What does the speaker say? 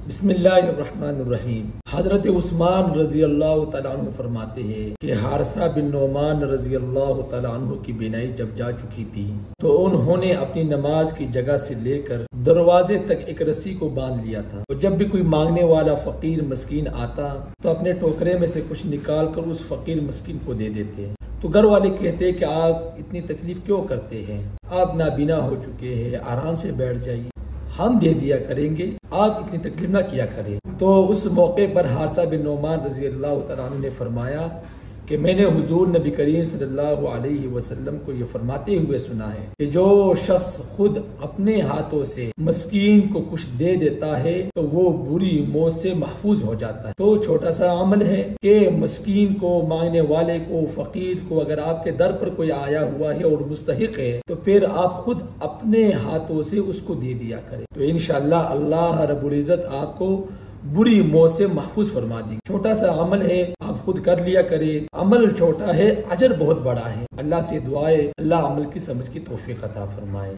بسم اللہ الرحمن الرحیم۔ حضرت عثمان رضی اللہ تعالیٰ عنہ فرماتے ہیں کہ حارثہ بن نعمان رضی اللہ تعالیٰ عنہ کی بینائی جب جا چکی تھی تو انہوں نے اپنی نماز کی جگہ سے لے کر دروازے تک ایک رسی کو باندھ لیا تھا، اور جب بھی کوئی مانگنے والا فقیر مسکین آتا تو اپنے ٹوکرے میں سے کچھ نکال کر اس فقیر مسکین کو دے دیتے۔ تو گھر والے کہتے کہ آپ اتنی تکلیف کیوں کرتے ہیں، آپ نابینا ہو چکے ہیں، آرام سے بیٹھ جائیے، ہم دے دیا کریں گے، آپ اتنی تکلیف نہ کیا کریں۔ تو اس موقع پر حارثہ بن نعمان رضی اللہ تعالیٰ عنہ نے فرمایا کہ میں نے حضور نبی کریم صلی اللہ علیہ وسلم کو یہ فرماتے ہوئے سنا ہے کہ جو شخص خود اپنے ہاتھوں سے مسکین کو کچھ دے دیتا ہے تو وہ بری موت سے محفوظ ہو جاتا ہے۔ تو چھوٹا سا عمل ہے کہ مسکین کو، مانگنے والے کو، فقیر کو، اگر آپ کے در پر کوئی آیا ہوا ہے اور مستحق ہے تو پھر آپ خود اپنے ہاتھوں سے اس کو دے دیا کریں، تو انشاءاللہ اللہ رب العزت آپ کو بری موت سے محفوظ فرما دیں۔ چھوٹا سا عمل ہے، آپ خود کر لیا کریں، عمل چھوٹا ہے، اجر بہت بڑا ہے۔ اللہ سے دعا ہے اللہ عمل کی سمجھ کی توفیق عطا فرمائے۔